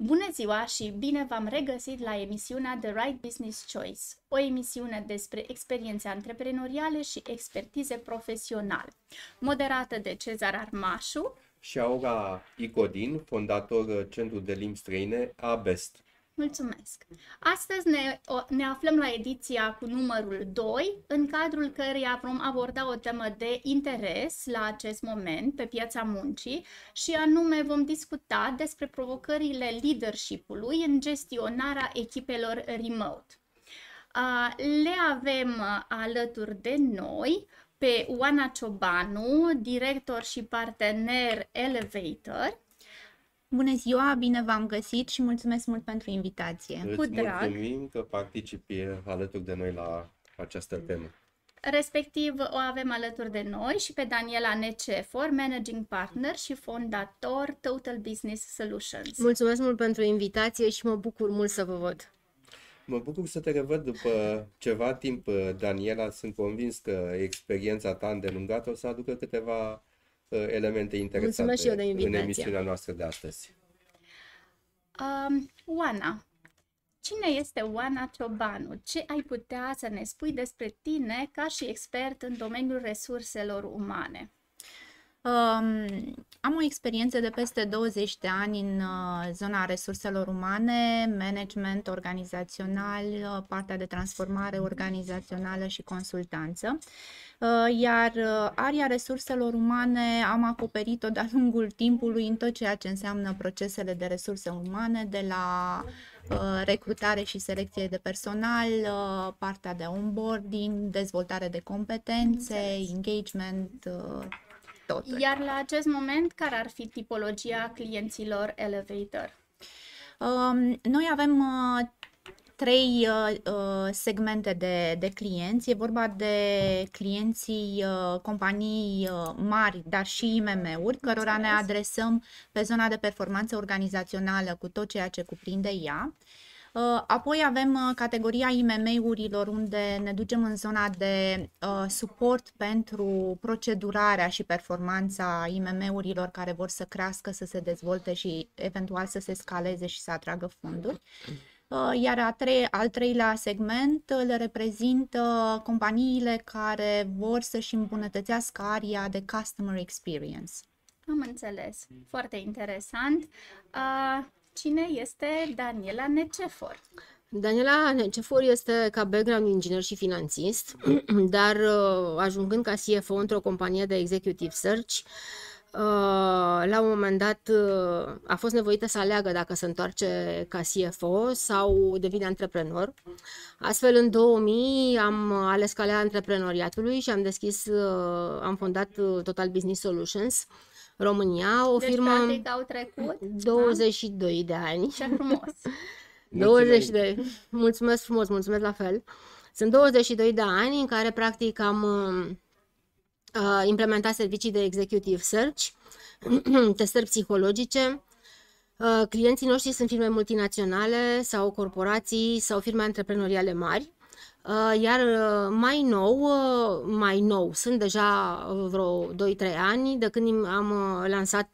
Bună ziua și bine v-am regăsit la emisiunea The Right Business Choice, o emisiune despre experiențe antreprenoriale și expertize profesionale, moderată de Cezar Armașu și Aura Icodin, fondator Centrul de Limbi Străine ABEST. Mulțumesc! Astăzi ne aflăm la ediția cu numărul 2, în cadrul căreia vom aborda o temă de interes la acest moment pe piața muncii și anume vom discuta despre provocările leadership-ului în gestionarea echipelor remote. Le avem alături de noi pe Oana Ciobanu, director și partener Elevator. Bună ziua, bine v-am găsit și mulțumesc mult pentru invitație. Îți mulțumim că participi alături de noi la această temă. Respectiv o avem alături de noi și pe Daniela Necefor, Managing Partner și fondator Total Business Solutions. Mulțumesc mult pentru invitație și mă bucur mult să vă văd. Mă bucur să te revăd după ceva timp, Daniela. Sunt convins că experiența ta îndelungată o să aducă câteva elemente interesante în emisiunea noastră de astăzi. Oana, cine este Oana Ciobanu? Ce ai putea să ne spui despre tine ca și expert în domeniul resurselor umane? Am o experiență de peste 20 de ani în zona resurselor umane, management organizațional, partea de transformare organizațională și consultanță. Iar aria resurselor umane am acoperit-o de-a lungul timpului în tot ceea ce înseamnă procesele de resurse umane, de la recrutare și selecție de personal, partea de onboarding, dezvoltare de competențe, engagement, totul. Iar la acest moment, care ar fi tipologia clienților Elevator? Noi avem trei segmente de clienți. E vorba de clienții companii mari, dar și IMM-uri, cărora ne adresăm pe zona de performanță organizațională cu tot ceea ce cuprinde ea. Apoi avem categoria IMM-urilor, unde ne ducem în zona de suport pentru procedurarea și performanța IMM-urilor care vor să crească, să se dezvolte și eventual să se scaleze și să atragă fonduri. Iar al treilea segment le reprezintă companiile care vor să-și îmbunătățească aria de customer experience. Am înțeles. Foarte interesant. Cine este Daniela Necefor? Daniela Necefor este ca background inginer și finanțist, dar ajungând ca CFO într-o companie de executive search, la un moment dat a fost nevoită să aleagă dacă se întoarce ca CFO sau devine antreprenor. Astfel, în 2000 am ales calea antreprenoriatului și am fondat Total Business Solutions România, o firmă. Practic au trecut 22 de ani. Ce frumos! 20 de. Mulțumesc frumos, mulțumesc la fel. Sunt 22 de ani în care practic am implementat servicii de executive search, testări psihologice. Clienții noștri sunt firme multinaționale sau corporații sau firme antreprenoriale mari. Iar mai nou, sunt deja vreo 2-3 ani de când am lansat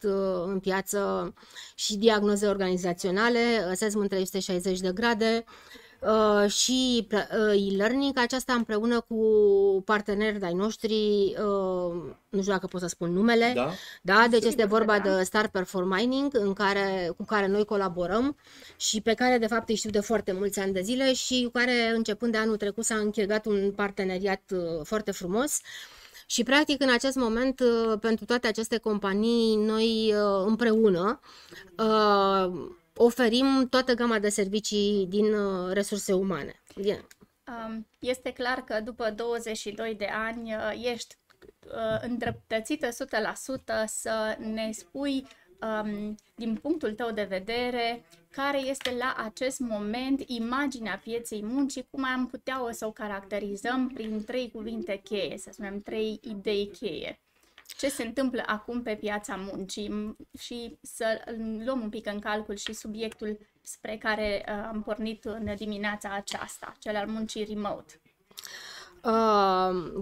în piață și diagnoze organizaționale, assessment 360 de grade și e-learning, aceasta împreună cu parteneri de-ai noștri, nu știu dacă pot să spun numele, da? Deci este vorba de Star Perform Mining, cu care noi colaborăm și pe care de fapt îi știu de foarte mulți ani de zile și cu care începând de anul trecut s-a încheiat un parteneriat foarte frumos. Și practic în acest moment, pentru toate aceste companii, noi împreună oferim toată gama de servicii din resurse umane. Este clar că după 22 de ani ești îndreptățită 100% să ne spui din punctul tău de vedere care este la acest moment imaginea pieței muncii, cum am putea să o caracterizăm prin 3 cuvinte cheie, să spunem 3 idei cheie. Ce se întâmplă acum pe piața muncii și să luăm un pic în calcul și subiectul spre care am pornit în dimineața aceasta, cel al muncii remote.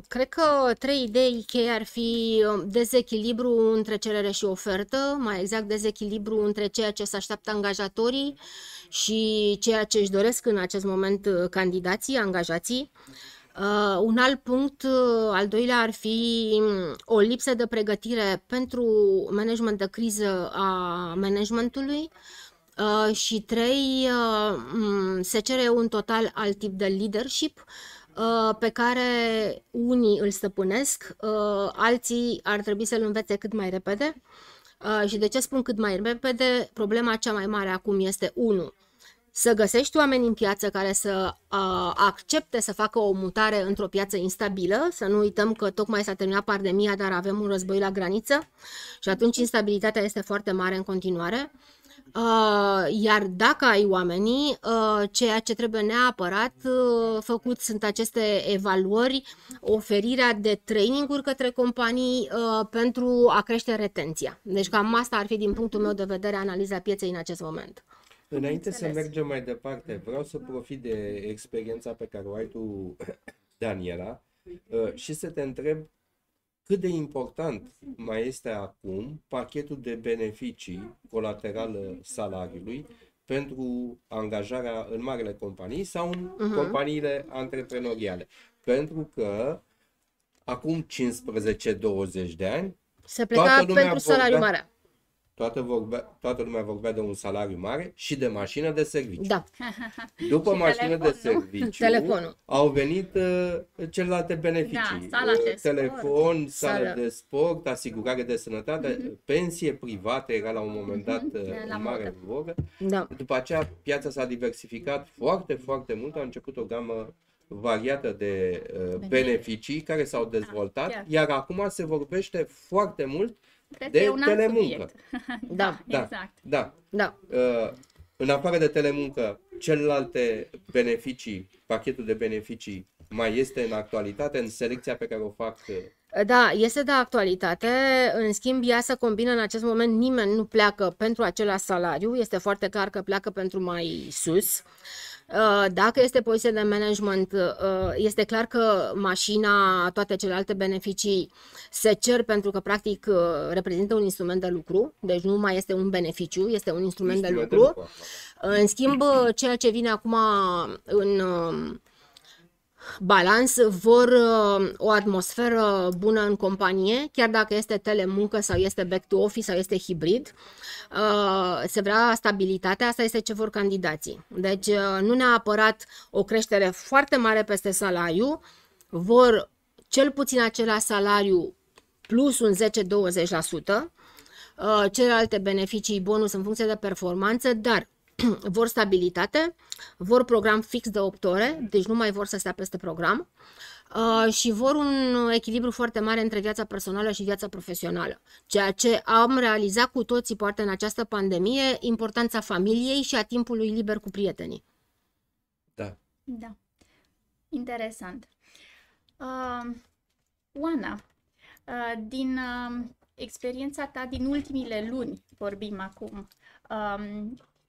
Cred că 3 idei cheie ar fi dezechilibru între cerere și ofertă, mai exact dezechilibru între ceea ce se așteaptă angajatorii și ceea ce își doresc în acest moment candidații, angajații. Un alt punct, al doilea, ar fi o lipsă de pregătire pentru management de criză a managementului. Și 3, se cere un total alt tip de leadership pe care unii îl stăpânesc, alții ar trebui să-l învețe cât mai repede. Și de ce spun cât mai repede? Problema cea mai mare acum este 1. Să găsești oameni în piață care să accepte să facă o mutare într-o piață instabilă, să nu uităm că tocmai s-a terminat pandemia, dar avem un război la graniță și atunci instabilitatea este foarte mare în continuare. Iar dacă ai oamenii, ceea ce trebuie neapărat făcut sunt aceste evaluări, oferirea de traininguri către companii pentru a crește retenția. Deci cam asta ar fi din punctul meu de vedere analiza pieței în acest moment. Înainte să mergem mai departe, vreau să profit de experiența pe care o ai tu, Daniela, și să te întreb cât de important mai este acum pachetul de beneficii colateral salariului pentru angajarea în marile companii sau în companiile antreprenoriale. Pentru că acum 15-20 de ani se pleca pentru salariu mare. Toată lumea vorbea de un salariu mare și de mașină de serviciu. Da. După mașină de serviciu au venit celelalte beneficii. Da, telefon, sală de sport, asigurare de sănătate, pensie privată era la un moment dat în mare vogă. Da. După aceea piața s-a diversificat foarte, foarte mult, a început o gamă variată de beneficii care s-au dezvoltat, iar acum se vorbește foarte mult de telemuncă. Da, exact. Da. În afară de telemuncă, celelalte beneficii, pachetul de beneficii mai este în actualitate în selecția pe care o fac? Da, este de actualitate. În schimb, ea se combină în acest moment, nimeni nu pleacă pentru același salariu, este foarte clar că pleacă pentru mai sus. Dacă este poziție de management, este clar că mașina, toate celelalte beneficii se cer pentru că practic reprezintă un instrument de lucru, deci nu mai este un beneficiu, este un instrument de lucru. În schimb, ceea ce vine acum în balans, vor o atmosferă bună în companie, chiar dacă este telemuncă sau este back to office sau este hibrid. Se vrea stabilitate, asta este ce vor candidații. Deci nu neapărat o creștere foarte mare peste salariu, vor cel puțin același salariu plus un 10-20%, celelalte beneficii, bonus în funcție de performanță, dar vor stabilitate, vor program fix de 8 ore, deci nu mai vor să stea peste program, și vor un echilibru foarte mare între viața personală și viața profesională. Ceea ce am realizat cu toții poate în această pandemie, importanța familiei și a timpului liber cu prietenii. Da. Interesant. Oana, din experiența ta din ultimile luni, vorbim acum,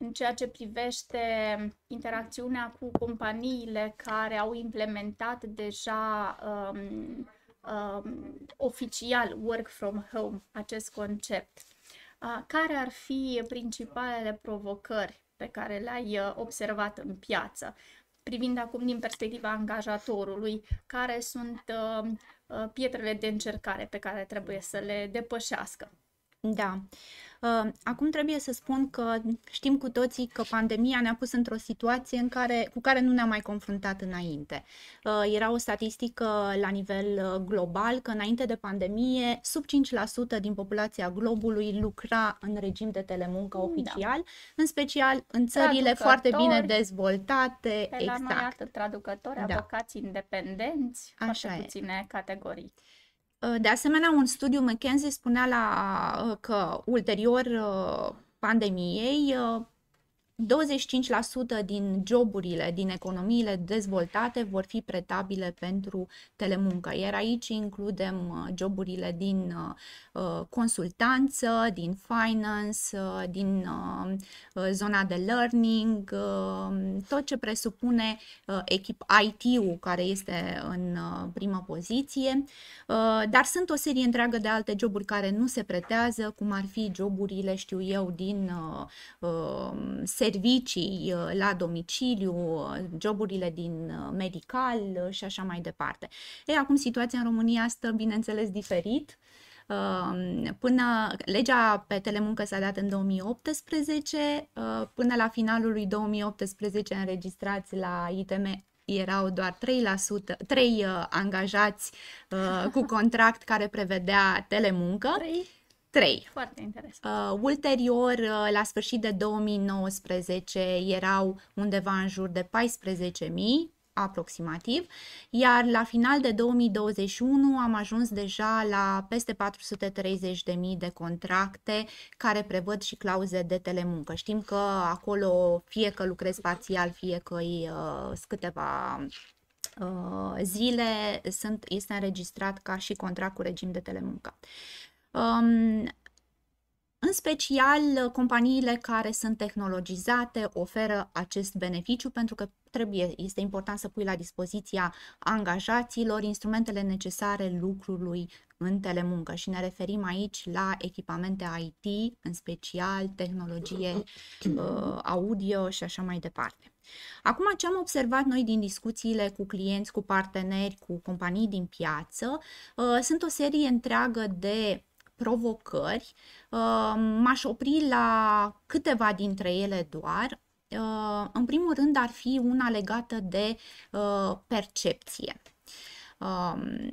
în ceea ce privește interacțiunea cu companiile care au implementat deja oficial work from home, acest concept, care ar fi principalele provocări pe care le-ai observat în piață? Privind acum din perspectiva angajatorului, care sunt pietrele de încercare pe care trebuie să le depășească? Da. Acum trebuie să spun că știm cu toții că pandemia ne-a pus într-o situație cu care nu ne-am mai confruntat înainte. Era o statistică la nivel global că înainte de pandemie sub 5% din populația globului lucra în regim de telemuncă oficial, în special în țările foarte bine dezvoltate. Pe la noi atât traducători, avocați independenți, foarte puține categorii. De asemenea, un studiu McKinsey spunea că ulterior pandemiei, 25% din joburile, din economiile dezvoltate vor fi pretabile pentru telemuncă, iar aici includem joburile din consultanță, din finance, din zona de learning, tot ce presupune IT-ul care este în primă poziție, dar sunt o serie întreagă de alte joburi care nu se pretează, cum ar fi joburile, știu eu, din servicii la domiciliu, joburile din medical și așa mai departe. Acum situația în România stă, bineînțeles, diferit. Până legea pe telemuncă s-a dat în 2018, până la finalul lui 2018 înregistrați la ITM erau doar 3 angajați cu contract care prevedea telemuncă. 3. Foarte interesant. Ulterior, la sfârșit de 2019, erau undeva în jur de 14.000, aproximativ, iar la final de 2021 am ajuns deja la peste 430.000 de contracte care prevăd și clauze de telemuncă. Știm că acolo fie că lucrezi parțial, fie că câteva zile este înregistrat ca și contract cu regim de telemuncă. În special, companiile care sunt tehnologizate oferă acest beneficiu pentru că este important să pui la dispoziția angajaților instrumentele necesare lucrului în telemuncă și ne referim aici la echipamente IT, în special tehnologie audio și așa mai departe. Acum, ce am observat noi din discuțiile cu clienți, cu parteneri, cu companii din piață, sunt o serie întreagă de provocări. M-aș opri la câteva dintre ele doar. În primul rând ar fi una legată de percepție.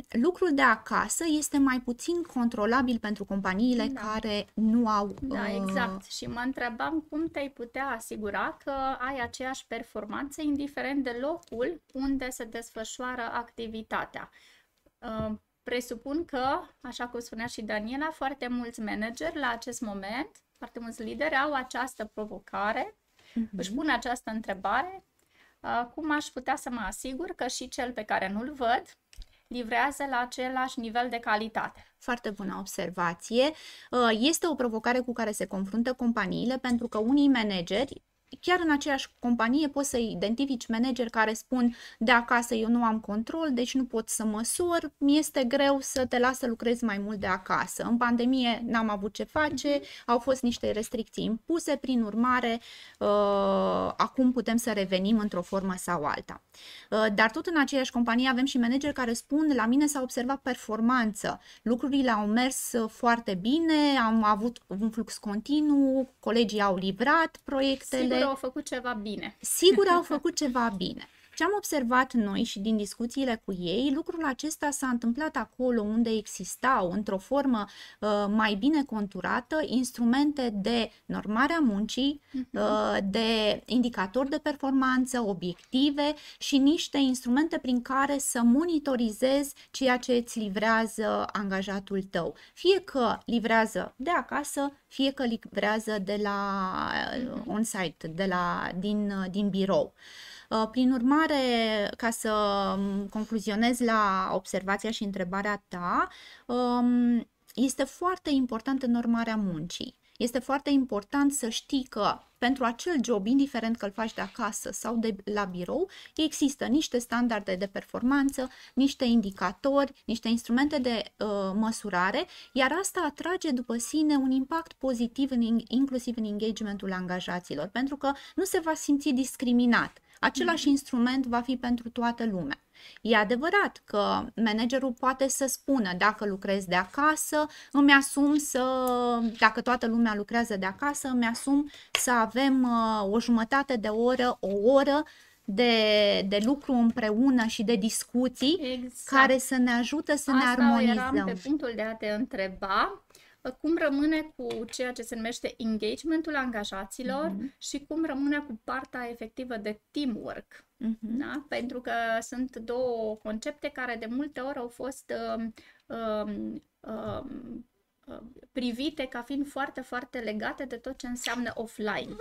Lucrul de acasă este mai puțin controlabil pentru companiile care nu au... Da, exact. Și mă întrebam cum te-ai putea asigura că ai aceeași performanță indiferent de locul unde se desfășoară activitatea. Presupun că, așa cum spunea și Daniela, foarte mulți manageri la acest moment, foarte mulți lideri au această provocare, își pun această întrebare, cum aș putea să mă asigur că și cel pe care nu-l văd livrează la același nivel de calitate. Foarte bună observație. Este o provocare cu care se confruntă companiile pentru că unii manageri, chiar în aceeași companie, poți să identifici manageri care spun de acasă eu nu am control, deci nu pot să măsor, mi-este greu să te las să lucrezi mai mult de acasă. În pandemie n-am avut ce face, au fost niște restricții impuse, prin urmare acum putem să revenim într-o formă sau alta. Dar tot în aceeași companie avem și manageri care spun la mine s-a observat performanță, lucrurile au mers foarte bine, am avut un flux continuu, colegii au livrat proiectele. Sigur au făcut ceva bine. Sigur au făcut ceva bine. Ce am observat noi și din discuțiile cu ei, lucrul acesta s-a întâmplat acolo unde existau, într-o formă mai bine conturată, instrumente de normare a muncii, de indicatori de performanță, obiective și niște instrumente prin care să monitorizezi ceea ce îți livrează angajatul tău. Fie că livrează de acasă, fie că livrează de la on-site, din birou. Prin urmare, ca să concluzionez la observația și întrebarea ta, este foarte importantă normarea muncii. Este foarte important să știi că pentru acel job, indiferent că îl faci de acasă sau de la birou, există niște standarde de performanță, niște indicatori, niște instrumente de măsurare, iar asta atrage după sine un impact pozitiv inclusiv în engagementul angajaților, pentru că nu se va simți discriminat. Același instrument va fi pentru toată lumea. E adevărat că managerul poate să spună dacă lucrez de acasă, dacă toată lumea lucrează de acasă, îmi asum să avem o jumătate de oră, o oră de lucru împreună și de discuții care să ne ajute să ne armonizăm. Asta eram pe punctul de a te întreba. Cum rămâne cu ceea ce se numește engagementul angajaților și cum rămâne cu partea efectivă de teamwork. Da? Pentru că sunt două concepte care de multe ori au fost privite ca fiind foarte, foarte legate de tot ce înseamnă offline.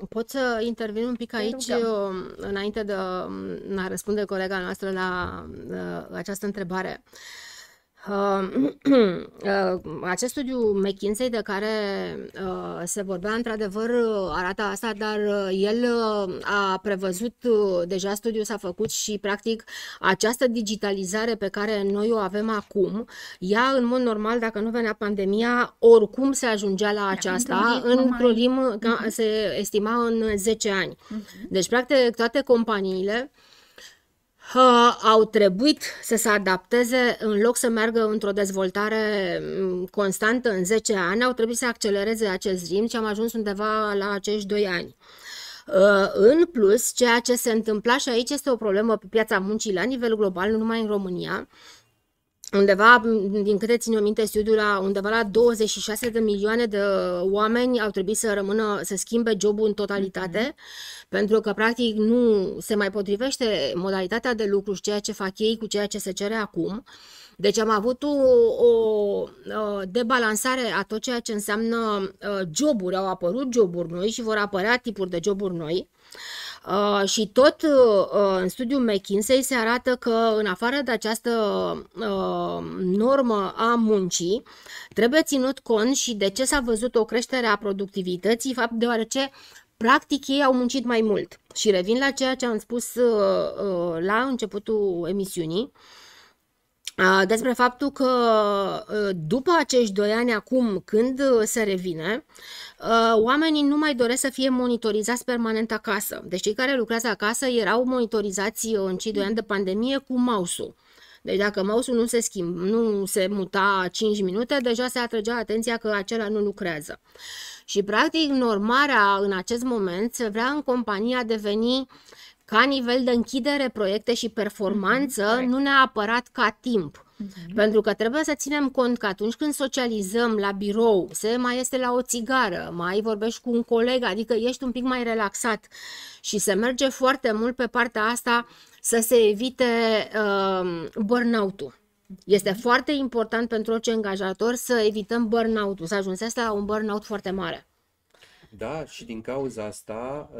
Pot să intervin un pic aici, înainte de a răspunde colega noastră la această întrebare. Acest studiu McKinsey de care se vorbea, într-adevăr, arată asta, dar el a prevăzut, deja studiul s-a făcut și, practic, această digitalizare pe care noi o avem acum, ea, în mod normal, dacă nu venea pandemia, oricum se ajungea la aceasta, într-un ritm, se estima în 10 ani. Deci, practic, toate companiile au trebuit să se adapteze, în loc să meargă într-o dezvoltare constantă în 10 ani, au trebuit să accelereze acest ritm și am ajuns undeva la acești 2 ani. În plus, ceea ce se întâmpla și aici este o problemă pe piața muncii la nivel global, nu numai în România, undeva, din câte țin eu minte studiul, undeva la 26 de milioane de oameni au trebuit să rămână, să schimbe jobul în totalitate, pentru că practic nu se mai potrivește modalitatea de lucru și ceea ce fac ei cu ceea ce se cere acum. Deci am avut o debalansare a tot ceea ce înseamnă joburi, au apărut joburi noi și vor apărea tipuri de joburi noi. Și tot în studiul McKinsey se arată că, în afară de această normă a muncii, trebuie ținut cont și de ce s-a văzut o creștere a productivității, fapt deoarece practic ei au muncit mai mult. Și revin la ceea ce am spus la începutul emisiunii, despre faptul că după acești 2 ani acum, când se revine, oamenii nu mai doresc să fie monitorizați permanent acasă. Deci cei care lucrează acasă erau monitorizați în cei 2 ani de pandemie cu mouse-ul. Deci dacă mouse-ul nu se muta 5 minute, deja se atrăgea atenția că acela nu lucrează. Și practic normarea în acest moment se vrea în companie a deveni ca nivel de închidere, proiecte și performanță, nu neapărat ca timp. Pentru că trebuie să ținem cont că atunci când socializăm la birou, se mai este la o țigară, mai vorbești cu un coleg, adică ești un pic mai relaxat și se merge foarte mult pe partea asta să se evite burnout-ul. Este foarte important pentru orice angajator să evităm burnout-ul, să ajungem la un burnout foarte mare. Da, și din cauza asta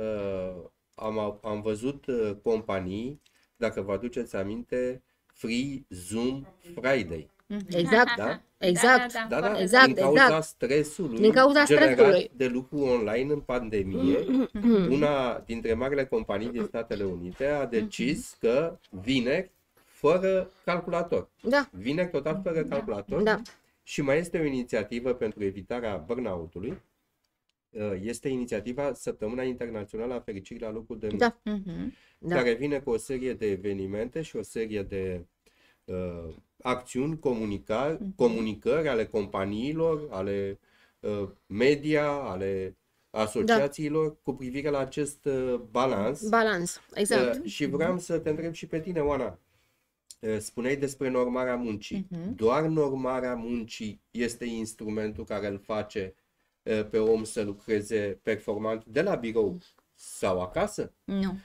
am văzut companii, dacă vă aduceți aminte, Free Zoom Friday. Exact, da? Exact. Da, exact. Din cauza stresului din cauza generat de lucru online în pandemie, una dintre marile companii din Statele Unite a decis că vineri fără calculator. Da. Vineri total fără calculator. Da. Și mai este o inițiativă pentru evitarea burnout-ului. Este inițiativa Săptămâna Internațională a Fericirii la locul de muncă, care vine cu o serie de evenimente și o serie de acțiuni, comunicări ale companiilor, ale media, ale asociațiilor cu privire la acest balans. Balans, exact. Și vreau să te întreb și pe tine, Oana. Spuneai despre normarea muncii. Doar normarea muncii este instrumentul care îl face pe om să lucreze performant de la birou sau acasă? Nu.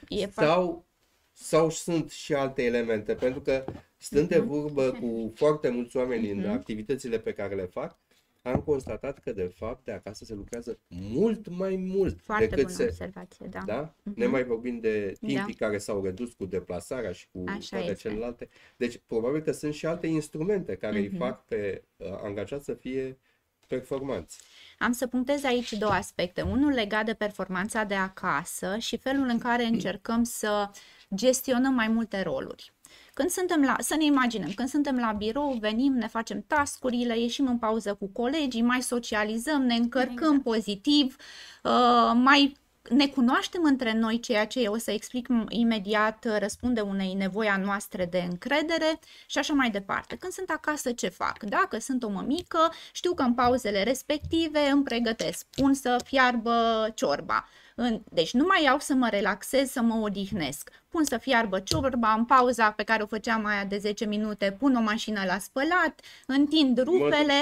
Sau sunt și alte elemente? Pentru că stând de vorbă cu foarte mulți oameni în activitățile pe care le fac, am constatat că de fapt de acasă se lucrează mult mai mult foarte decât bună observație, da. Da? Ne mai vorbim de timpii care s-au redus cu deplasarea și cu toate celelalte. Deci probabil că sunt și alte instrumente care îi fac pe angajați să fie performanți. Am să punctez aici 2 aspecte. Unul legat de performanța de acasă și felul în care încercăm să gestionăm mai multe roluri. Să ne imaginăm, când suntem la birou, venim, ne facem task-urile, ieșim în pauză cu colegii, mai socializăm, ne încărcăm pozitiv, mai ne cunoaștem între noi, ceea ce o să explic imediat, răspunde unei nevoi a noastre de încredere și așa mai departe. Când sunt acasă, ce fac? Dacă sunt o mămică, știu că în pauzele respective îmi pregătesc, pun să fiarbă ciorba. Deci nu mai iau să mă relaxez, să mă odihnesc. Pun să fiarbă ciorba, în pauza pe care o făceam aia de 10 minute, pun o mașină la spălat, întind rupele.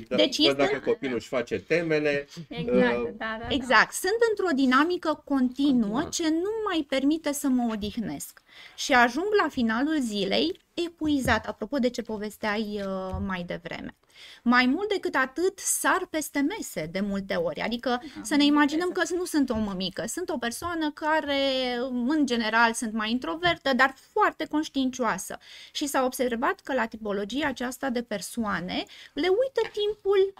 Deci dacă copilul își face temele. Exact. Sunt într-o dinamică continuă ce nu mai permite să mă odihnesc. Și ajung la finalul zilei epuizat, apropo de ce povesteai mai devreme. Mai mult decât atât, sar peste mese de multe ori. Adică să ne imaginăm că nu sunt o mămică, sunt o persoană care, în general, sunt mai introvertă, dar foarte conștiincioasă. Și s-a observat că la tipologia aceasta de persoane le uită timpul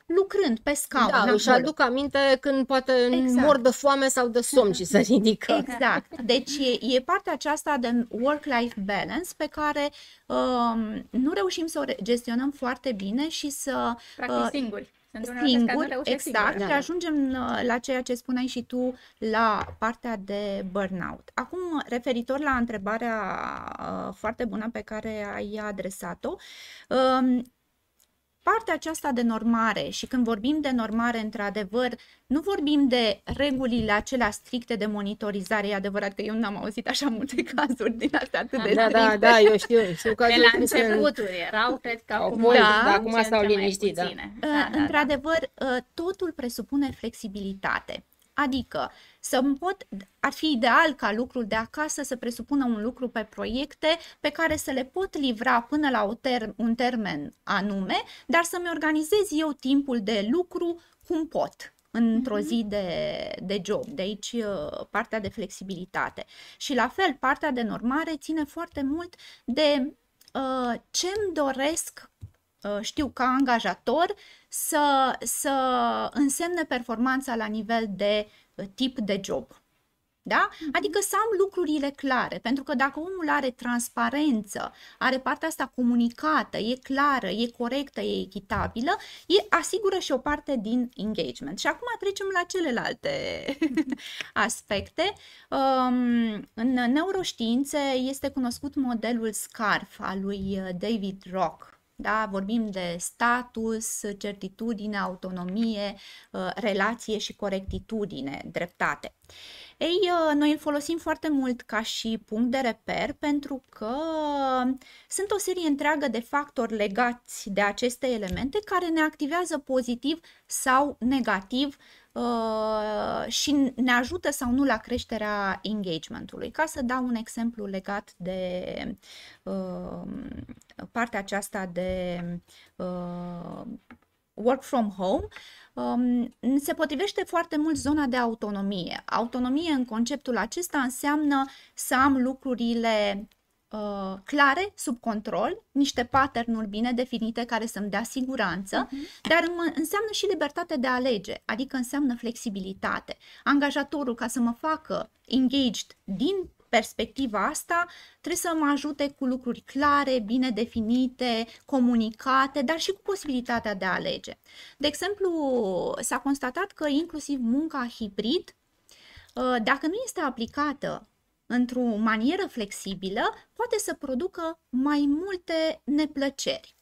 lucrând pe scaun. Da, își aduc aminte când poate mor de foame sau de somn și se ridică. Exact. Deci e partea aceasta de work-life balance pe care nu reușim să o gestionăm foarte bine și să... Practic singuri. Exact, și ajungem la ceea ce spuneai și tu, la partea de burnout. Acum, referitor la întrebarea foarte bună pe care ai adresat-o, partea aceasta de normare, și când vorbim de normare, într-adevăr, nu vorbim de regulile acelea stricte de monitorizare. E adevărat că eu n-am auzit așa multe cazuri din astea atât de stricte. Da, eu știu de la începuturi erau, cred că acum s-au liniștit. Într-adevăr, totul presupune flexibilitate. Adică ar fi ideal ca lucrul de acasă să presupună un lucru pe proiecte pe care să le pot livra până la un termen anume, dar să-mi organizez eu timpul de lucru cum pot într-o zi de job. De aici partea de flexibilitate. Și la fel, partea de normare ține foarte mult de ce-mi doresc, știu, ca angajator să însemne performanța la nivel de tip de job. Da? Adică să am lucrurile clare, pentru că dacă omul are transparență, are partea asta comunicată, e clară, e corectă, e echitabilă, asigură și o parte din engagement. Și acum trecem la celelalte aspecte. În neuroștiințe este cunoscut modelul SCARF al lui David Rock. Da? Vorbim de status, certitudine, autonomie, relație și corectitudine, dreptate. Ei, noi îl folosim foarte mult ca și punct de reper pentru că sunt o serie întreagă de factori legați de aceste elemente care ne activează pozitiv sau negativ și ne ajută sau nu la creșterea engagementului. Ca să dau un exemplu legat de partea aceasta de work from home, se potrivește foarte mult zona de autonomie. Autonomie în conceptul acesta înseamnă să am lucrurile clare, sub control, niște pattern-uri bine definite care să-mi dea siguranță, dar înseamnă și libertate de a alege, adică înseamnă flexibilitate. Angajatorul, ca să mă facă engaged din perspectiva asta, trebuie să mă ajute cu lucruri clare, bine definite, comunicate, dar și cu posibilitatea de a alege. De exemplu, s-a constatat că inclusiv munca hibrid, dacă nu este aplicată într-o manieră flexibilă, poate să producă mai multe neplăceri.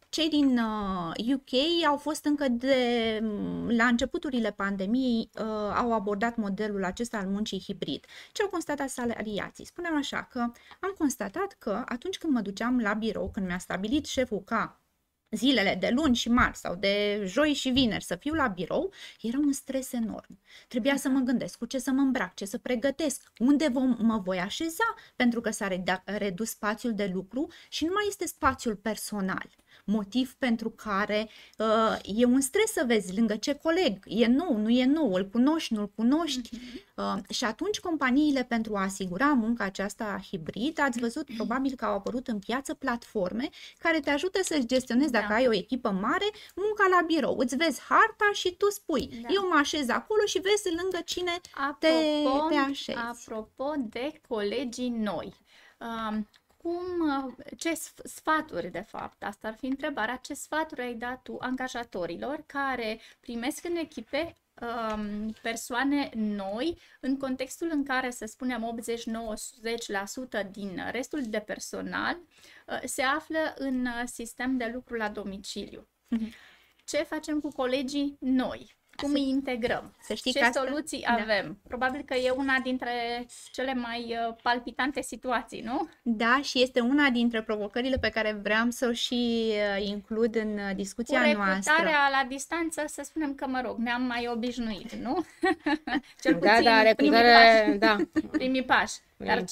Cei din UK au fost încă la începuturile pandemiei, au abordat modelul acesta al muncii hibrid. Ce au constatat salariații? Spuneam așa că am constatat că atunci când mă duceam la birou, când mi-a stabilit șeful ca zilele de luni și marți sau de joi și vineri să fiu la birou, era un stres enorm. Trebuia să mă gândesc cu ce să mă îmbrac, ce să pregătesc, unde mă voi așeza, pentru că s-a redus spațiul de lucru și nu mai este spațiul personal. Motiv pentru care e un stres să vezi lângă ce coleg, e nou, nu e nou, îl cunoști, nu-l cunoști. Și atunci companiile, pentru a asigura munca aceasta hibrid, ați văzut probabil că au apărut în piață platforme care te ajută să-ți gestionezi, dacă ai o echipă mare, munca la birou. Îți vezi harta și tu spui, eu mă așez acolo și vezi lângă cine te așezi. Apropo de colegii noi, ce sfaturi, de fapt, asta ar fi întrebarea, ce sfaturi ai dat tu angajatorilor care primesc în echipe persoane noi, în contextul în care, să spunem, 80-90% din restul de personal se află în sistem de lucru la domiciliu? Ce facem cu colegii noi? Cum îi integrăm? Ce soluții avem? Probabil că e una dintre cele mai palpitante situații, nu? Da, și este una dintre provocările pe care vreau să o și includ în discuția noastră. Recrutarea la distanță, să spunem că, mă rog, ne-am mai obișnuit, nu? Cel puțin primii pași. Dar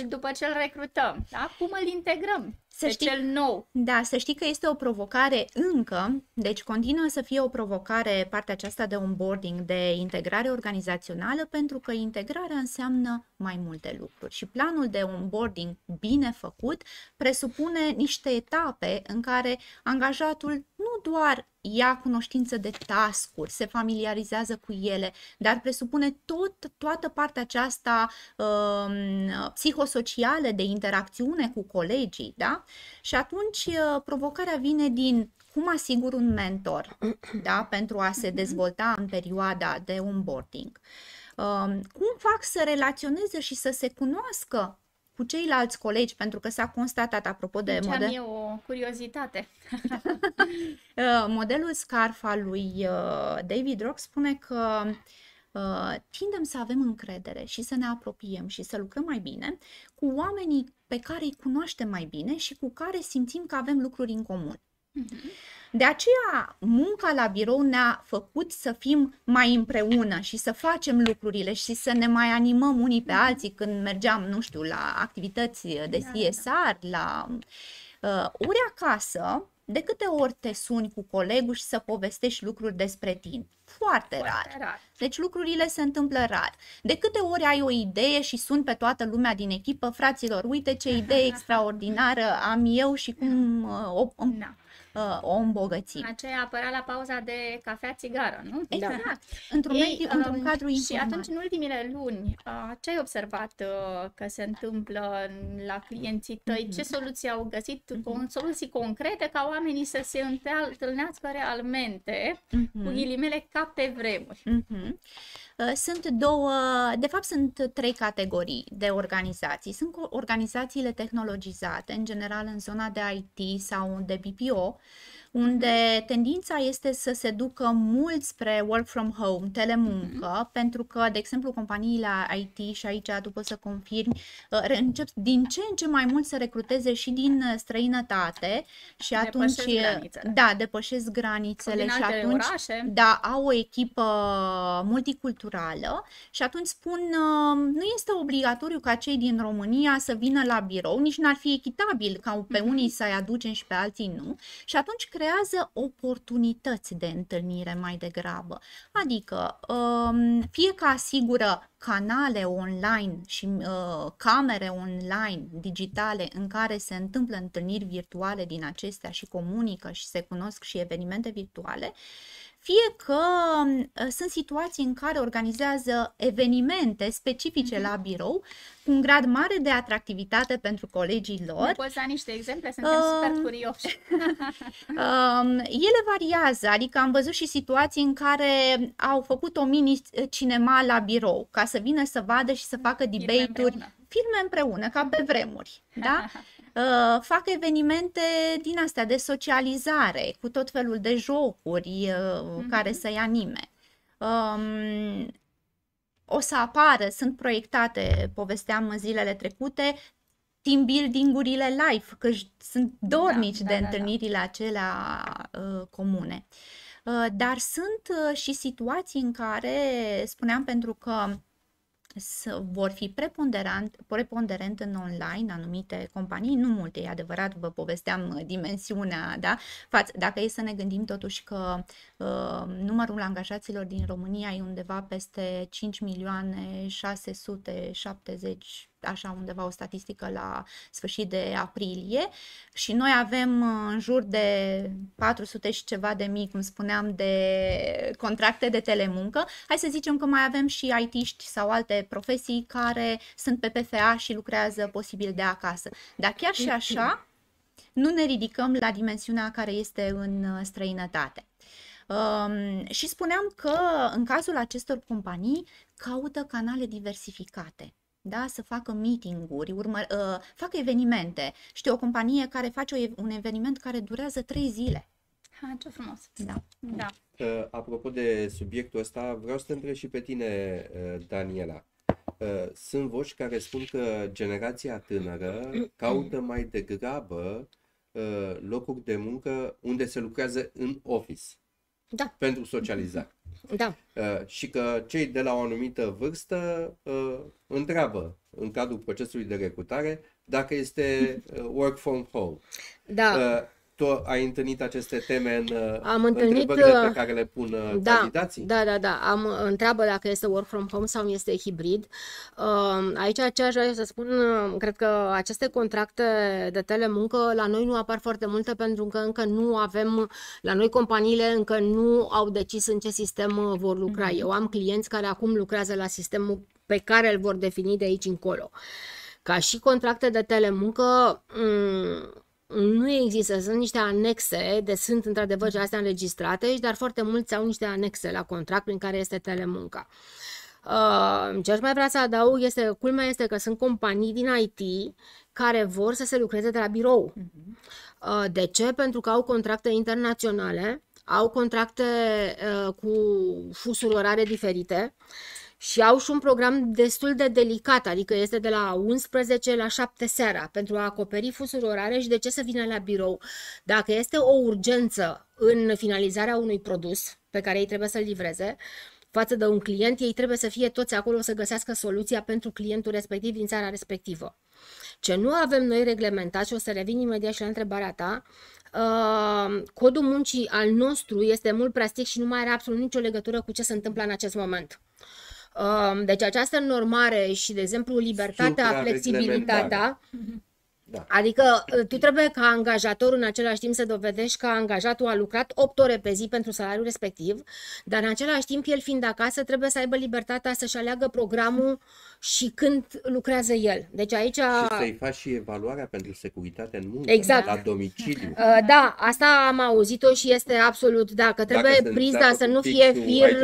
după ce îl recrutăm, da? Cum îl integrăm? cel nou. Da, să știi că este o provocare încă, deci continuă să fie o provocare partea aceasta de onboarding, de integrare organizațională, pentru că integrarea înseamnă mai multe lucruri și planul de onboarding bine făcut presupune niște etape în care angajatul nu doar ia cunoștință de task-uri, se familiarizează cu ele, dar presupune toată partea aceasta psihosocială de interacțiune cu colegii, da? Și atunci provocarea vine din cum asigur un mentor, da? Pentru a se dezvolta în perioada de onboarding. Cum fac să relaționeze și să se cunoască cu ceilalți colegi, pentru că s-a constatat, apropo de model... Am eu o curiozitate. Modelul SCARF al lui David Rock spune că tindem să avem încredere și să ne apropiem și să lucrăm mai bine cu oamenii pe care îi cunoaștem mai bine și cu care simțim că avem lucruri în comun. De aceea, munca la birou ne-a făcut să fim mai împreună și să facem lucrurile și să ne mai animăm unii pe alții când mergeam, nu știu, la activități de CSR, la ori acasă, de câte ori te suni cu colegul și să povestești lucruri despre tine? Foarte rar. Deci lucrurile se întâmplă rar. De câte ori ai o idee și suni pe toată lumea din echipă, fraților, uite ce idee extraordinară am eu și cum o îmbogățim. Aceea apărea la pauza de cafea-țigară, nu? Exact. Da. Într-un cadru informal. Și atunci, în ultimele luni, ce ai observat că se întâmplă la clienții tăi? Ce soluții au găsit? Soluții concrete ca oamenii să se întâlnească realmente, cu ghilimele, ca pe vremuri. Sunt sunt 3 categorii de organizații. Sunt organizațiile tehnologizate, în general în zona de IT sau de BPO, unde tendința este să se ducă mult spre work from home, telemuncă, pentru că, de exemplu, companiile IT, și aici după să confirmi, încep din ce în ce mai mult să recruteze și din străinătate și atunci depășesc granițele și atunci au o echipă multiculturală și atunci spun nu este obligatoriu ca cei din România să vină la birou, nici n-ar fi echitabil ca pe unii să-i aducem și pe alții nu, și atunci creează oportunități de întâlnire mai degrabă. Adică, fie că asigură canale online și camere online digitale în care se întâmplă întâlniri virtuale din acestea și comunică și se cunosc și evenimente virtuale, fie că sunt situații în care organizează evenimente specifice la birou cu un grad mare de atractivitate pentru colegii lor. Ne poți da niște exemple? Suntem super curioși. Ele variază, adică am văzut și situații în care au făcut o mini-cinema la birou, ca să vină să vadă și să facă debate-uri, filme împreună, ca pe vremuri, da? Fac evenimente din astea de socializare, cu tot felul de jocuri care să-i anime. O să apară, sunt proiectate, povesteam zilele trecute, team building-urile live, că sunt dornici de întâlnirile acelea comune. Dar sunt și situații în care, spuneam, pentru că vor fi preponderent în online anumite companii, nu multe, e adevărat, vă povesteam dimensiunea, da? Dacă e să ne gândim totuși că numărul angajaților din România e undeva peste 5.670.000, așa undeva o statistică la sfârșit de aprilie, și noi avem în jur de 400 și ceva de mii, cum spuneam, de contracte de telemuncă. Hai să zicem că mai avem și IT-ști sau alte profesii care sunt pe PFA și lucrează posibil de acasă. Dar chiar și așa nu ne ridicăm la dimensiunea care este în străinătate. Și spuneam că în cazul acestor companii caută canale diversificate. Da, să facă meeting-uri, facă evenimente. Știu o companie care face un eveniment care durează 3 zile. Ce frumos! Da. Apropo de subiectul ăsta, vreau să te întreb și pe tine, Daniela. Sunt voci care spun că generația tânără caută mai degrabă locuri de muncă unde se lucrează în office. pentru socializare. Da. Și că cei de la o anumită vârstă întreabă în cadrul procesului de recrutare dacă este work from home. Da. Tu ai întâlnit aceste teme în întrebările pe care le pun candidații? Da. Întreabă dacă este work from home sau este hibrid. Aici ce aș vrea să spun, cred că aceste contracte de telemuncă la noi nu apar foarte multe pentru că încă nu avem, la noi companiile încă nu au decis în ce sistem vor lucra. Eu am clienți care acum lucrează la sistemul pe care îl vor defini de aici încolo. Ca și contracte de telemuncă, nu există, sunt niște anexe, sunt într-adevăr astea înregistrate, dar foarte mulți au niște anexe la contract prin care este telemunca. Ce aș mai vrea să adaug culmea este că sunt companii din IT care vor să se lucreze de la birou. De ce? Pentru că au contracte internaționale, au contracte cu fusuri orare diferite și au și un program destul de delicat, adică este de la 11 la 7 seara pentru a acoperi fusuri orare și de ce să vină la birou. Dacă este o urgență în finalizarea unui produs pe care ei trebuie să-l livreze, față de un client, ei trebuie să fie toți acolo să găsească soluția pentru clientul respectiv din țara respectivă. Ce nu avem noi reglementat, și o să revin imediat și la întrebarea ta, codul muncii al nostru este mult prea strict și nu mai are absolut nicio legătură cu ce se întâmplă în acest moment. Deci această normare și, de exemplu, libertatea, flexibilitatea, adică tu trebuie ca angajator în același timp să dovedești că angajatul a lucrat 8 ore pe zi pentru salariul respectiv, dar în același timp el fiind acasă trebuie să aibă libertatea să-și aleagă programul și când lucrează el. Deci aici... Și să-i faci și evaluarea pentru securitate în muncă, la domiciliu. Da, asta am auzit-o și este absolut, că trebuie prizda să nu fie fir...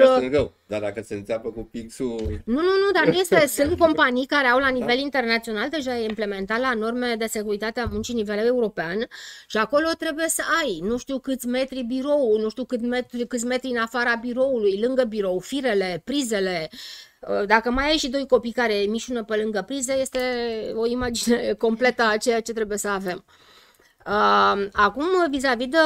Dar dacă se înțeapă cu pixul... Nu, dar nu este. Sunt companii care au la nivel internațional deja implementat la norme de securitate a muncii nivel european și acolo trebuie să ai nu știu câți metri birou, nu știu câți metri în afara biroului, lângă birou, firele, prizele. Dacă mai ai și 2 copii care mișună pe lângă prize, este o imagine completă a ceea ce trebuie să avem. Acum, vis-a-vis de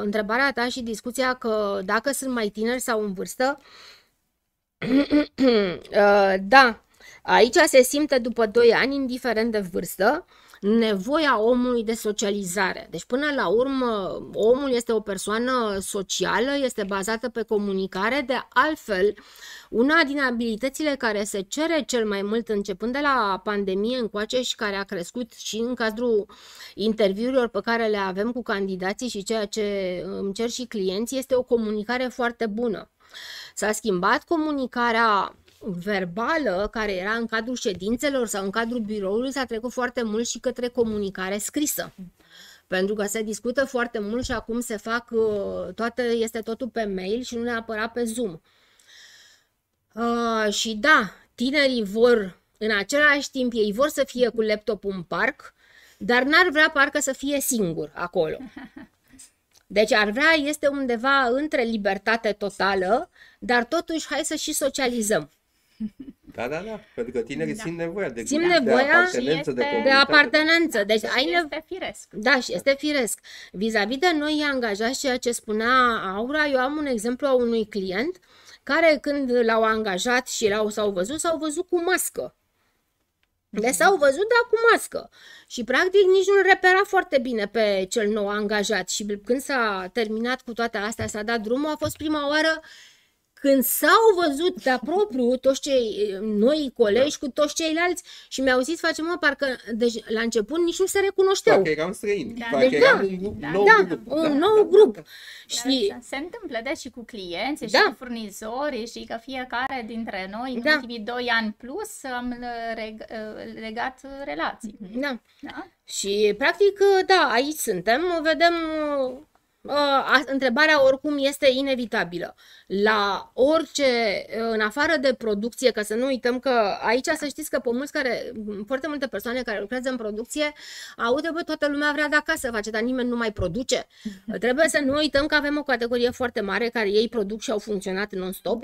întrebarea ta și discuția că dacă sunt mai tineri sau în vârstă, da, aici se simte după 2 ani, indiferent de vârstă, nevoia omului de socializare. Deci până la urmă omul este o persoană socială, este bazată pe comunicare, de altfel una din abilitățile care se cere cel mai mult începând de la pandemie încoace și care a crescut și în cadrul interviurilor pe care le avem cu candidații și ceea ce îmi cer și clienții este o comunicare foarte bună. S-a schimbat comunicarea verbală care era în cadrul ședințelor sau în cadrul biroului, s-a trecut foarte mult și către comunicare scrisă. Pentru că se discută foarte mult și acum se fac este totul pe mail și nu neapărat pe Zoom. Și da, tinerii vor, în același timp, ei vor să fie cu laptopul în parc, dar n-ar vrea parcă să fie singur acolo. Deci ar vrea, este undeva între libertate totală, dar totuși hai să și socializăm. Da, pentru că tinerii simt nevoia de apartenență, de apartenență. Deci este firesc. Da, și este firesc. Vis-a-vis de noi angajați, ceea ce spunea Aura, eu am un exemplu a unui client care când l-au angajat și s-au văzut cu mască. Deci s-au văzut, cu mască. Și practic nici nu-l repera foarte bine pe cel nou angajat. Și când s-a terminat cu toate astea, s-a dat drumul, a fost prima oară când s-au văzut de propriu toți cei noi colegi cu toți ceilalți și mi-au zis, parcă deci, la început nici nu se recunoșteau. Parcă eram străini. Un nou grup. Și se întâmplă și cu clienți și cu furnizori și că fiecare dintre noi în ultimii 2 ani plus am legat relații. Da. Și practic, aici suntem, vedem... Întrebarea oricum este inevitabilă. La orice, în afară de producție, că să nu uităm că aici să știți că foarte multe persoane care lucrează în producție toată lumea vrea de acasă face, dar nimeni nu mai produce. Trebuie să nu uităm că avem o categorie foarte mare care ei produc și au funcționat non-stop.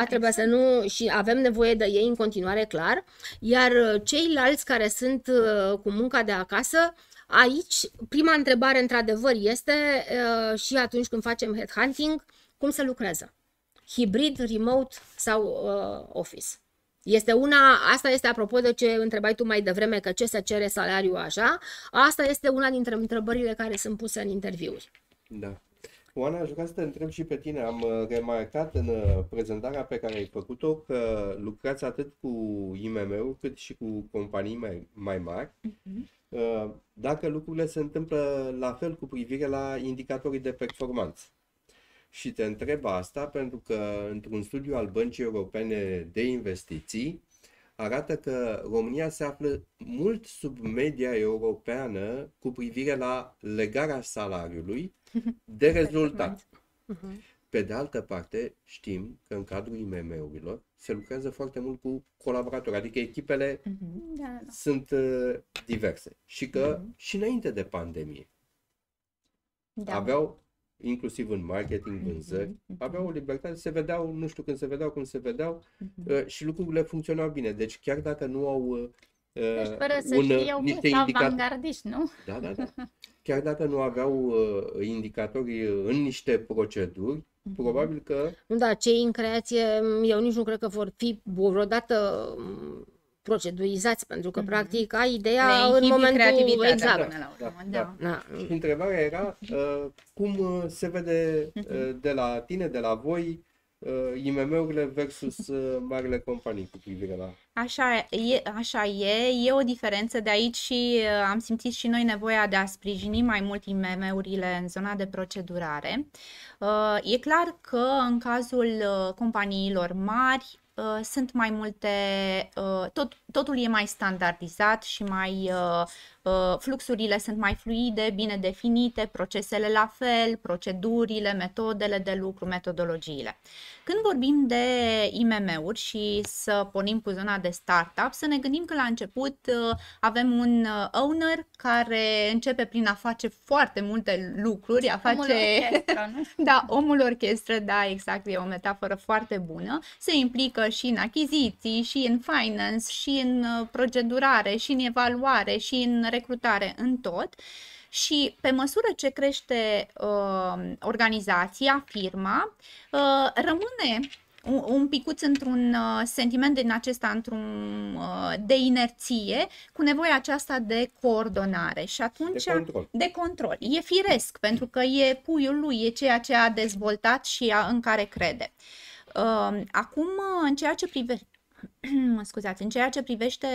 Trebuie să nu, și avem nevoie de ei în continuare, clar, iar ceilalți care sunt cu munca de acasă Aici, prima întrebare, într-adevăr, este și atunci când facem headhunting, cum se lucrează? Hibrid, remote sau office? Asta este apropo de ce întrebai tu mai devreme, că ce se cere salariul așa, asta este una dintre întrebările care sunt puse în interviuri. Da. Oana, aș vrea să te întreb și pe tine. Am remarcat în prezentarea pe care ai făcut-o că lucrați atât cu IMM-uri cât și cu companii mai mari. Dacă lucrurile se întâmplă la fel cu privire la indicatorii de performanță. Și te întreb asta pentru că într-un studiu al Băncii Europene de Investiții arată că România se află mult sub media europeană cu privire la legarea salariului de rezultat. Pe de altă parte, știm că în cadrul IMM-urilor se lucrează foarte mult cu colaboratori, adică echipele sunt diverse și că și înainte de pandemie aveau, inclusiv în marketing, vânzări, aveau o libertate, se vedeau, nu știu când se vedeau, cum se vedeau și lucrurile funcționau bine. Deci chiar dacă nu au deci, fără să știau niște avangardiști, nu? Da. Chiar dacă nu aveau indicatori în niște proceduri, probabil că... Da, cei în creație, eu nici nu cred că vor fi vreodată procedurizați, pentru că practic ai ideea în momentul exact. Da. Și întrebarea era cum se vede de la tine, de la voi, IMM-urile versus marile companii cu privire la... Așa e o diferență de aici și am simțit și noi nevoia de a sprijini mai mult IMM-urile în zona de procedurare. E clar că în cazul companiilor mari sunt mai multe, totul e mai standardizat și mai fluxurile sunt mai fluide, bine definite, procesele la fel, procedurile, metodele de lucru, metodologiile. Când vorbim de IMM-uri și să pornim cu zona de startup, să ne gândim că la început avem un owner care începe prin a face foarte multe lucruri, omul orchestră, nu? Da, omul orchestră, da, exact, e o metaforă foarte bună. Se implică și în achiziții, și în finance, și în procedurare, și în evaluare, și în recrutare, în tot. Și pe măsură ce crește organizația, firma, rămâne un picuț într-un sentiment din acesta, de inerție, cu nevoia aceasta de coordonare și atunci de control. E firesc, pentru că e puiul lui, e ceea ce a dezvoltat și în care crede. Acum, în ceea ce privește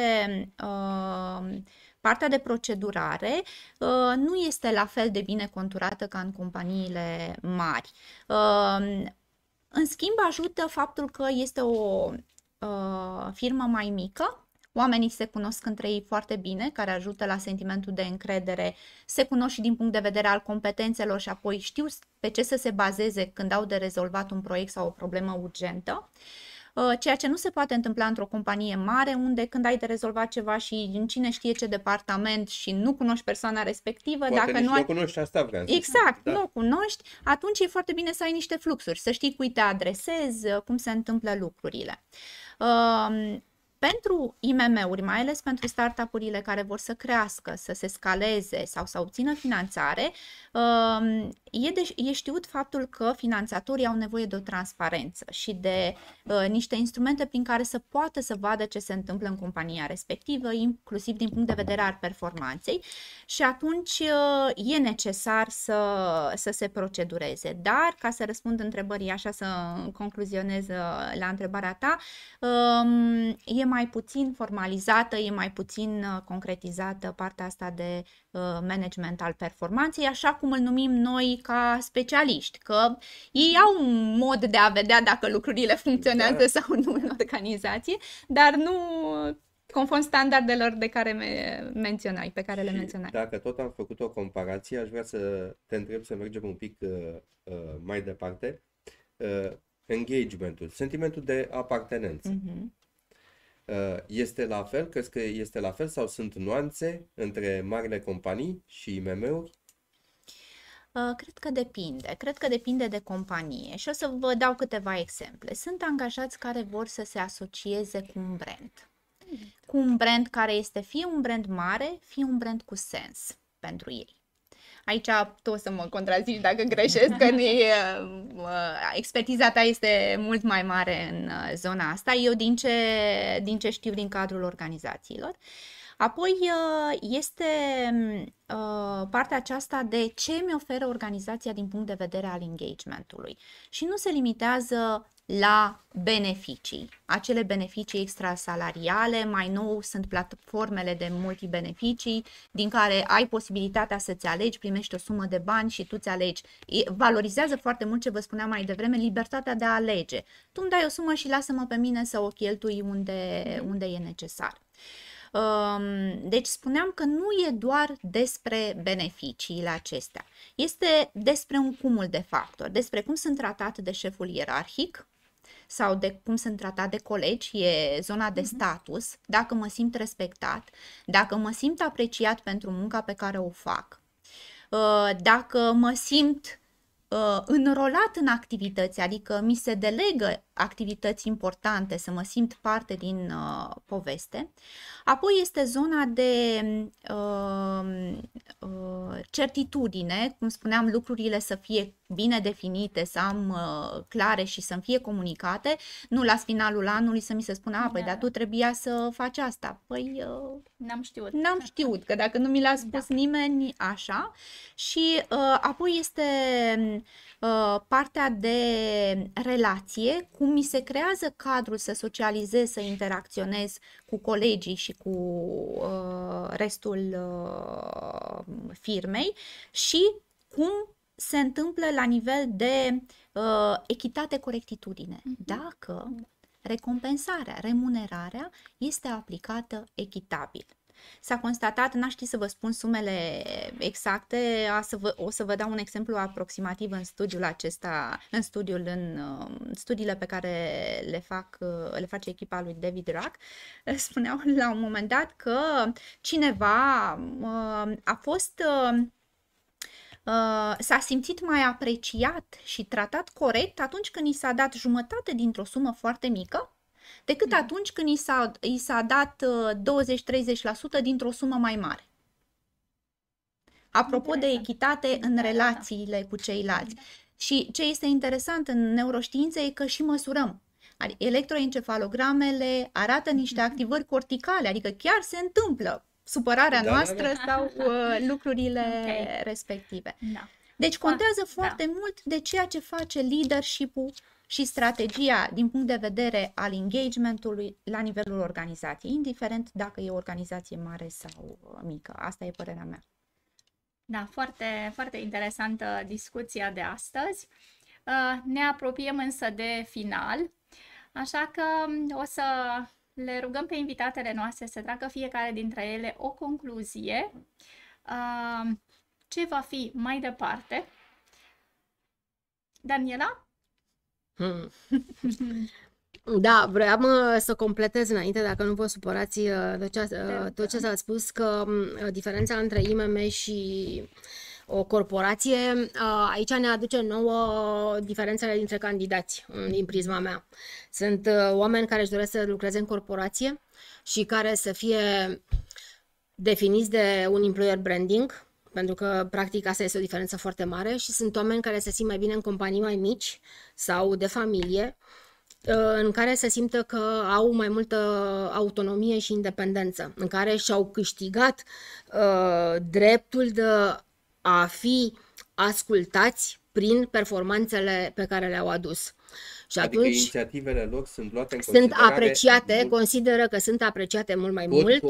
partea de procedurare nu este la fel de bine conturată ca în companiile mari. În schimb, ajută faptul că este o firmă mai mică, oamenii se cunosc între ei foarte bine, care ajută la sentimentul de încredere, se cunosc și din punct de vedere al competențelor și apoi știu pe ce să se bazeze când au de rezolvat un proiect sau o problemă urgentă. Ceea ce nu se poate întâmpla într-o companie mare, unde când ai de rezolvat ceva și în cine știe ce departament și nu cunoști persoana respectivă, poate dacă nu cunoști, asta vreau. Exact, nu o cunoști, atunci e foarte bine să ai niște fluxuri, să știi cui te adresezi, cum se întâmplă lucrurile. Pentru IMM-uri, mai ales pentru startup-urile care vor să crească, să se scaleze sau să obțină finanțare, e știut faptul că finanțatorii au nevoie de o transparență și de niște instrumente prin care să poată să vadă ce se întâmplă în compania respectivă, inclusiv din punct de vedere al performanței, și atunci e necesar să se procedureze. Dar, ca să răspund întrebării, așa să concluzionez la întrebarea ta, e mai puțin formalizată, e mai puțin concretizată partea asta de management al performanței, așa cum îl numim noi ca specialiști, că ei au un mod de a vedea dacă lucrurile funcționează sau nu în organizație, dar nu conform standardelor de care pe care le menționai. Dacă tot am făcut o comparație, aș vrea să te întreb să mergem un pic mai departe. Engagementul, sentimentul de apartenență. Este la fel? Crezi că este la fel sau sunt nuanțe între marile companii și IMM-uri? Cred că depinde. Cred că depinde de companie și o să vă dau câteva exemple. Sunt angajați care vor să se asocieze cu un brand. Cu un brand care este fie un brand mare, fie un brand cu sens. pentru ei. Aici tu o să mă contrazici dacă greșesc, că expertiza ta este mult mai mare în zona asta. Eu din ce știu din cadrul organizațiilor. Apoi este partea aceasta de ce mi oferă organizația din punct de vedere al engagementului. Și nu se limitează la beneficii, acele beneficii extrasalariale, mai nou sunt platformele de multibeneficii din care ai posibilitatea să-ți alegi, primești o sumă de bani și tu ți alegi. Valorizează foarte mult ce vă spuneam mai devreme, libertatea de a alege. Tu îmi dai o sumă și lasă-mă pe mine să o cheltui unde e necesar. Deci spuneam că nu e doar despre beneficiile acestea, este despre un cumul de factori, despre cum sunt tratat de șeful ierarhic sau de cum sunt tratat de colegi, e zona de status, dacă mă simt respectat, dacă mă simt apreciat pentru munca pe care o fac, dacă mă simt înrolat în activități, adică mi se delegă activități importante, să mă simt parte din poveste. Apoi este zona de certitudine, cum spuneam, lucrurile să fie bine definite, să am clare și să-mi fie comunicate, nu la finalul anului să mi se spună, păi, dar tu trebuia să faci asta. Păi, n-am știut, că dacă nu mi l-a spus nimeni, așa. Și apoi este partea de relație, cum mi se creează cadrul să socializez, să interacționez cu colegii și cu restul firmei și cum se întâmplă la nivel de echitate, corectitudine. Dacă recompensarea, remunerarea este aplicată echitabil. S-a constatat, n-aș ști să vă spun sumele exacte, o să vă dau un exemplu aproximativ în studiul acesta, în studiile pe care le face echipa lui David Rack. Spuneau la un moment dat că cineva a fost... s-a simțit mai apreciat și tratat corect atunci când i s-a dat jumătate dintr-o sumă foarte mică, decât atunci când i s-a dat 20-30% dintr-o sumă mai mare. Apropo de echitate în relațiile cu ceilalți. Și ce este interesant în neuroștiințe e că și măsurăm. Electroencefalogramele arată niște activări corticale, adică chiar se întâmplă supărarea noastră sau lucrurile respective. Da. Deci contează foarte mult de ceea ce face leadership-ul și strategia din punct de vedere al engagementului la nivelul organizației, indiferent dacă e o organizație mare sau mică. Asta e părerea mea. Da, foarte, foarte interesantă discuția de astăzi. Ne apropiem însă de final, așa că o să le rugăm pe invitatele noastre să tragă fiecare dintre ele o concluzie. Ce va fi mai departe? Daniela? Da, vreau să completez înainte, dacă nu vă supărați, tot ce s-a spus, că diferența între IMM și o corporație, aici ne aduce nouă diferențele dintre candidați, din prisma mea. Sunt oameni care își doresc să lucreze în corporație și care să fie definiți de un employer branding, pentru că, practic, asta este o diferență foarte mare, și sunt oameni care se simt mai bine în companii mai mici sau de familie, în care se simtă că au mai multă autonomie și independență, în care și-au câștigat dreptul de a fi ascultați prin performanțele pe care le-au adus. Și adică atunci inițiativele lor sunt luate în considerare, sunt apreciate, consideră că sunt apreciate mult mai mult.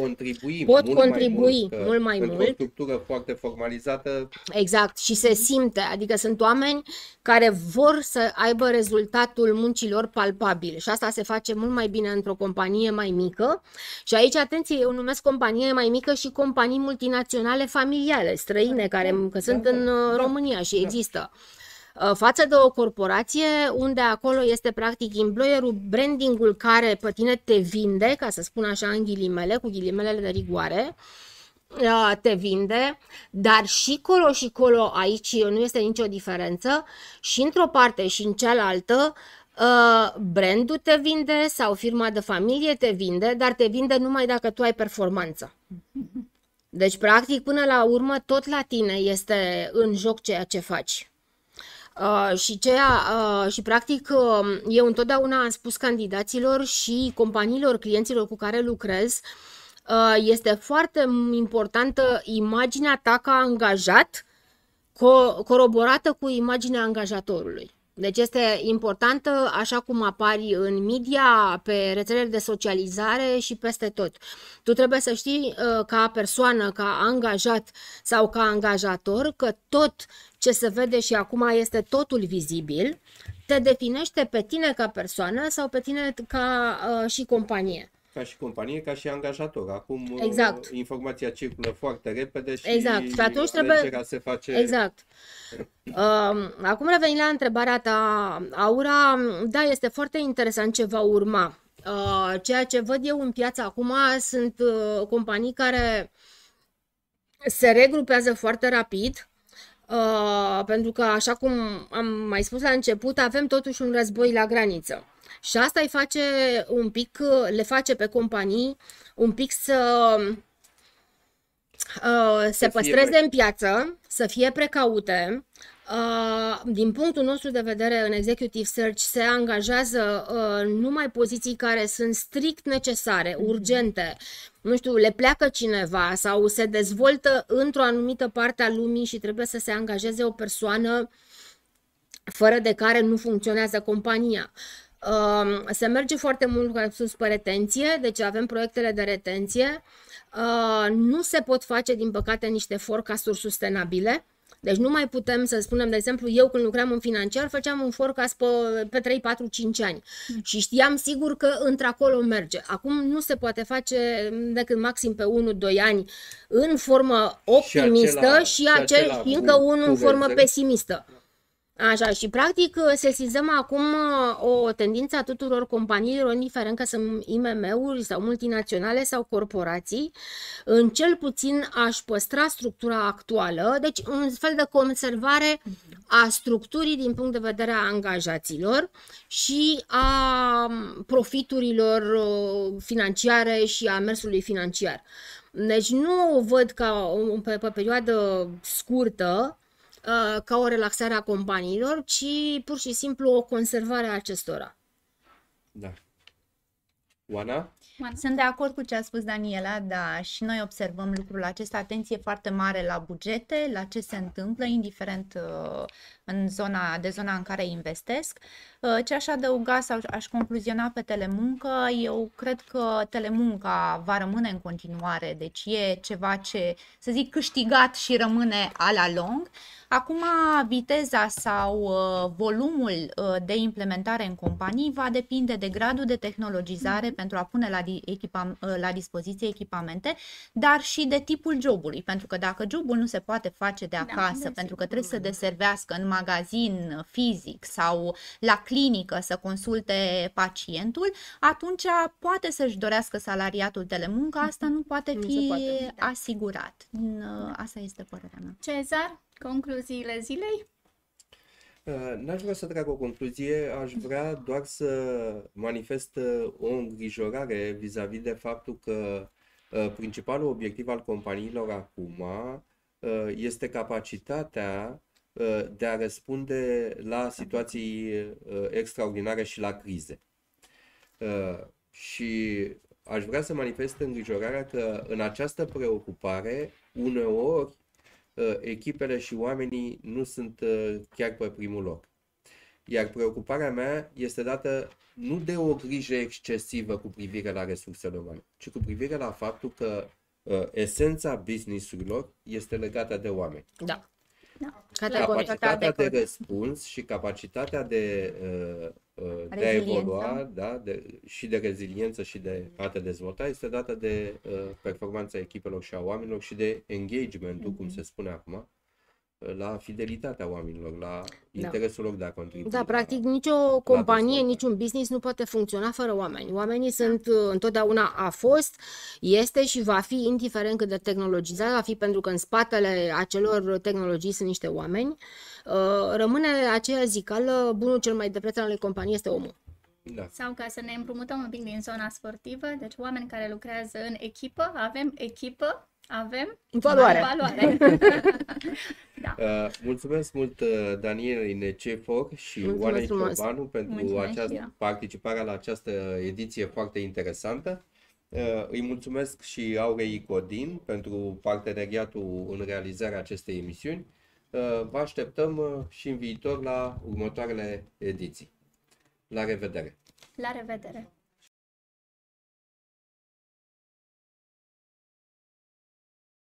Pot contribui mult mai mult. O structură foarte formalizată. Exact, și se simte, adică sunt oameni care vor să aibă rezultatul muncilor palpabil și asta se face mult mai bine într-o companie mai mică. Și aici, atenție, eu numesc companie mai mică și companii multinaționale familiale, străine, care sunt în România și există. Față de o corporație unde acolo este practic employer-ul, branding-ul care pe tine te vinde, ca să spun așa în ghilimele, cu ghilimelele de rigoare, te vinde, dar și colo aici nu este nicio diferență, și într-o parte și în cealaltă brandul te vinde sau firma de familie te vinde, dar te vinde numai dacă tu ai performanță. Deci, practic, până la urmă, tot la tine este în joc ceea ce faci. Și practic, eu întotdeauna am spus candidaților și companiilor, clienților cu care lucrez, este foarte importantă imaginea ta ca angajat, coroborată cu imaginea angajatorului. Deci este importantă, așa cum apari în media, pe rețelele de socializare și peste tot. Tu trebuie să știi ca persoană, ca angajat sau ca angajator, că tot ce se vede și acum este totul vizibil, te definește pe tine ca persoană sau pe tine ca și companie. Ca și companie, ca și angajator. Acum exact. Informația circulă foarte repede și exact. Atunci trebuie se face... Exact. Acum revenind la întrebarea ta, Aura, da, este foarte interesant ce va urma. Ceea ce văd eu în piață acum sunt companii care se regrupează foarte rapid, pentru că, așa cum am mai spus la început, avem totuși un război la graniță. Și asta le face pe companii un pic să se păstreze în piață, să fie precaute. Din punctul nostru de vedere, în Executive Search se angajează numai poziții care sunt strict necesare, urgente. Nu știu, le pleacă cineva sau se dezvoltă într-o anumită parte a lumii și trebuie să se angajeze o persoană fără de care nu funcționează compania. Se merge foarte mult sus pe retenție, deci avem proiectele de retenție. Nu se pot face, din păcate, niște forecast-uri sustenabile. Deci nu mai putem să spunem, de exemplu, eu când lucram în financiar făceam un forecast pe 3, 4, 5 ani și știam sigur că într-acolo merge. Acum nu se poate face decât maxim pe 1-2 ani în formă optimistă și încă unul în formă pesimistă. Așa, și practic sesizăm acum o tendință a tuturor companiilor, indiferent că sunt IMM-uri sau multinaționale sau corporații, în cel puțin a-și păstra structura actuală, deci un fel de conservare a structurii din punct de vedere a angajaților și a profiturilor financiare și a mersului financiar. Deci nu văd ca pe perioadă scurtă ca o relaxare a companiilor, ci pur și simplu o conservare a acestora. Da. Oana? Sunt de acord cu ce a spus Daniela, da, și noi observăm lucrul acesta, atenție foarte mare la bugete, la ce se întâmplă, indiferent de zona în care investesc. Ce aș adăuga sau aș concluziona pe telemuncă, eu cred că telemunca va rămâne în continuare, deci e ceva ce, să zic, câștigat și rămâne a la lung. Acum, viteza sau volumul de implementare în companii va depinde de gradul de tehnologizare pentru a pune la dispoziție echipamente, dar și de tipul jobului, pentru că dacă jobul nu se poate face de acasă, pentru că trebuie să deservească în magazin fizic sau la clinică să consulte pacientul, atunci poate să-și dorească salariatul telemuncă, asta nu poate fi asigurat. Asta este părerea mea. Cezar, concluziile zilei? N-aș vrea să trag o concluzie, aș vrea doar să manifest o îngrijorare vis-a-vis de faptul că principalul obiectiv al companiilor acum este capacitatea de a răspunde la situații extraordinare și la crize. Și aș vrea să manifest îngrijorarea că în această preocupare, uneori, echipele și oamenii nu sunt chiar pe primul loc. Iar preocuparea mea este dată nu de o grijă excesivă cu privire la resursele umane, ci cu privire la faptul că esența business-urilor este legată de oameni. Da. Capacitatea de răspuns și capacitatea de a evolua, da, și de reziliență și de a te dezvolta este dată de performanța echipelor și a oamenilor și de engagement-ul, cum se spune acum, la fidelitatea oamenilor, la interesul lor de a contribui. Da, practic nicio companie, niciun business nu poate funcționa fără oameni. Oamenii sunt întotdeauna, a fost, este și va fi, indiferent cât de tehnologizat va fi, pentru că în spatele acelor tehnologii sunt niște oameni. Rămâne aceea zicală, bunul cel mai de preț al unei companii este omul. Da. Sau ca să ne împrumutăm un pic din zona sportivă, deci oameni care lucrează în echipă, avem echipă, avem valoare. Da. Mulțumesc mult, Daniela Inecefor și Oana Ciobanu pentru participarea la această ediție foarte interesantă. Îi mulțumesc și Aurei Codin pentru parteneriatul în realizarea acestei emisiuni. Vă așteptăm și în viitor la următoarele ediții. La revedere! La revedere!